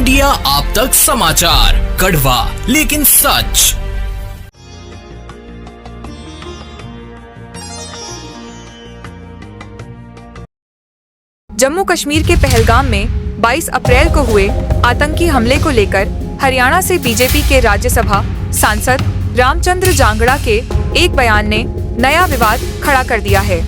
India आप तक समाचार, कड़वा लेकिन सच। जम्मू कश्मीर के पहलगाम में 22 अप्रैल को हुए आतंकी हमले को लेकर हरियाणा से बीजेपी के राज्यसभा सांसद रामचंद्र जांगड़ा के एक बयान ने नया विवाद खड़ा कर दिया है।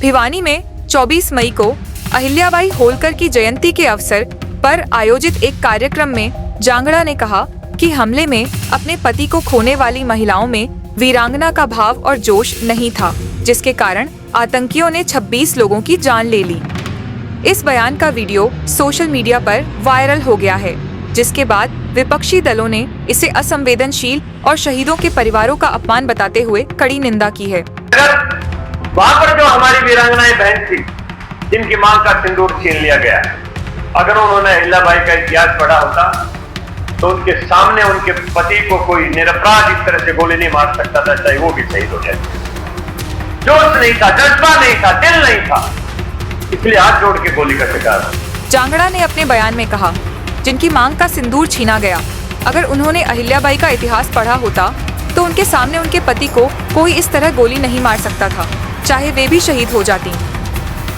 भिवानी में 24 मई को अहिल्याबाई होलकर की जयंती के अवसर पर आयोजित एक कार्यक्रम में जांगड़ा ने कहा कि हमले में अपने पति को खोने वाली महिलाओं में वीरांगना का भाव और जोश नहीं था, जिसके कारण आतंकियों ने 26 लोगों की जान ले ली। इस बयान का वीडियो सोशल मीडिया पर वायरल हो गया है, जिसके बाद विपक्षी दलों ने इसे असंवेदनशील और शहीदों के परिवारों का अपमान बताते हुए कड़ी निंदा की है। वहाँ पर जो हमारी वीरांगनाएं बहन थी, जिनकी मांग का सिंदूर छीन लिया गया, अगर उन्होंने अहिल्याबाई का इतिहास पढ़ा होता तो उनके सामने उनके पति को कोई निरपराध इस तरह से गोली नहीं मार सकता था, चाहे वो भी शहीद हो जाए। जोश नहीं था, जज्बा नहीं था, दिल नहीं था, इसलिए हाथ जोड़ के गोली का शिकार। जांगड़ा ने अपने बयान में कहा, जिनकी मांग का सिंदूर छीना गया, अगर उन्होंने अहिल्याबाई का इतिहास पढ़ा होता तो उनके सामने उनके पति को कोई इस तरह गोली नहीं मार सकता था, चाहे वे भी शहीद हो जाती।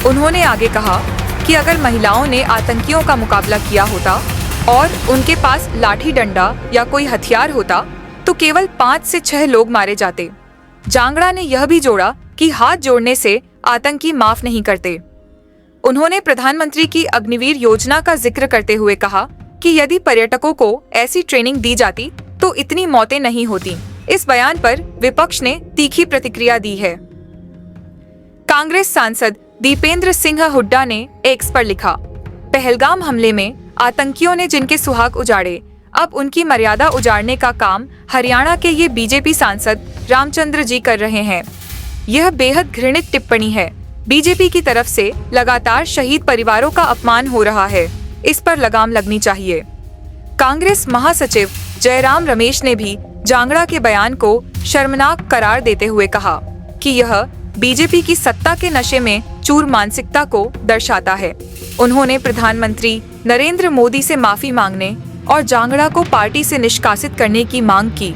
उन्होंने आगे कहा कि अगर महिलाओं ने आतंकियों का मुकाबला किया होता और उनके पास लाठी डंडा या कोई हथियार होता तो केवल 5 से 6 लोग मारे जाते। जांगड़ा ने यह भी जोड़ा कि हाथ जोड़ने से आतंकी माफ नहीं करते। उन्होंने प्रधानमंत्री की अग्निवीर योजना का जिक्र करते हुए कहा कि यदि पर्यटकों को ऐसी ट्रेनिंग दी जाती तो इतनी मौतें नहीं होती। इस बयान पर विपक्ष ने तीखी प्रतिक्रिया दी है। कांग्रेस सांसद दीपेंद्र सिंह हुड्डा ने एक्स पर लिखा, पहलगाम हमले में आतंकियों ने जिनके सुहाग उजाड़े, अब उनकी मर्यादा उजाड़ने का काम हरियाणा के ये बीजेपी सांसद रामचंद्र जी कर रहे हैं। यह बेहद घृणित टिप्पणी है। बीजेपी की तरफ से लगातार शहीद परिवारों का अपमान हो रहा है, इस पर लगाम लगनी चाहिए। कांग्रेस महासचिव जयराम रमेश ने भी जांगड़ा के बयान को शर्मनाक करार देते हुए कहा कि यह बीजेपी की सत्ता के नशे में चूर मानसिकता को दर्शाता है। उन्होंने प्रधानमंत्री नरेंद्र मोदी से माफी मांगने और जांगड़ा को पार्टी से निष्कासित करने की मांग की।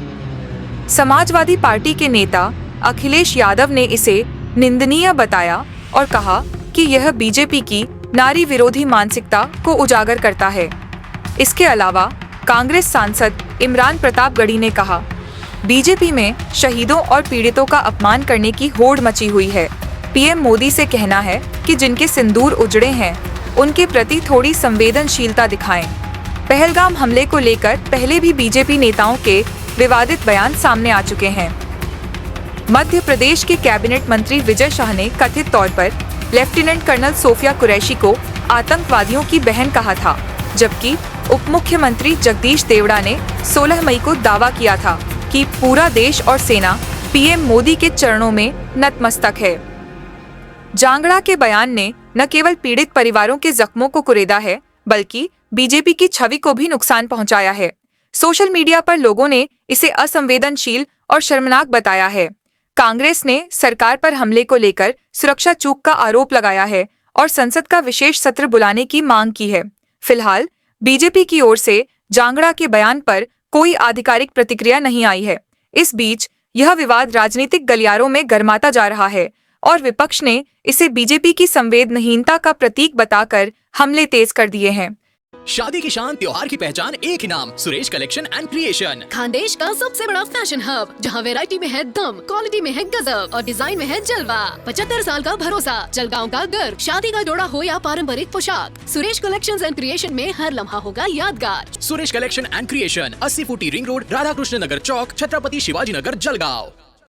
समाजवादी पार्टी के नेता अखिलेश यादव ने इसे निंदनीय बताया और कहा कि यह बीजेपी की नारी विरोधी मानसिकता को उजागर करता है। इसके अलावा कांग्रेस सांसद इमरान प्रतापगढ़ी ने कहा, बीजेपी में शहीदों और पीड़ितों का अपमान करने की होड़ मची हुई है। पीएम मोदी से कहना है कि जिनके सिंदूर उजड़े हैं उनके प्रति थोड़ी संवेदनशीलता दिखाएं। पहलगाम हमले को लेकर पहले भी बीजेपी नेताओं के विवादित बयान सामने आ चुके हैं। मध्य प्रदेश के कैबिनेट मंत्री विजय शाह ने कथित तौर पर लेफ्टिनेंट कर्नल सोफिया कुरैशी को आतंकवादियों की बहन कहा था, जबकि उप मुख्यमंत्री जगदीश देवड़ा ने 16 मई को दावा किया था कि पूरा देश और सेना पीएम मोदी के चरणों में नतमस्तक है। जांगड़ा के बयान ने न केवल पीड़ित परिवारों के जख्मों को कुरेदा है, बल्कि बीजेपी की छवि को भी नुकसान पहुंचाया है। सोशल मीडिया पर लोगों ने इसे असंवेदनशील और शर्मनाक बताया है। कांग्रेस ने सरकार पर हमले को लेकर सुरक्षा चूक का आरोप लगाया है और संसद का विशेष सत्र बुलाने की मांग की है। फिलहाल बीजेपी की ओर से जांगड़ा के बयान पर कोई आधिकारिक प्रतिक्रिया नहीं आई है। इस बीच यह विवाद राजनीतिक गलियारों में गर्माता जा रहा है और विपक्ष ने इसे बीजेपी की संवेदनहीनता का प्रतीक बताकर हमले तेज कर दिए हैं। शादी की शान, त्योहार की पहचान, एक ही नाम, Suresh collection and creation. Khandesh का सबसे बड़ा फैशन हब, जहां वैरायटी में है दम, क्वालिटी में है गजब और डिजाइन में है जलवा। 75 साल का भरोसा, जलगांव का गर्व। शादी का जोड़ा हो या पारंपरिक पोशाक, सुरेश कलेक्शन एंड क्रिएशन में हर लम्हा होगा यादगार। सुरेश कलेक्शन एंड क्रिएशन, 80 फुटी रिंग रोड, राधा कृष्ण नगर चौक, छत्रपति शिवाजी नगर, जलगांव।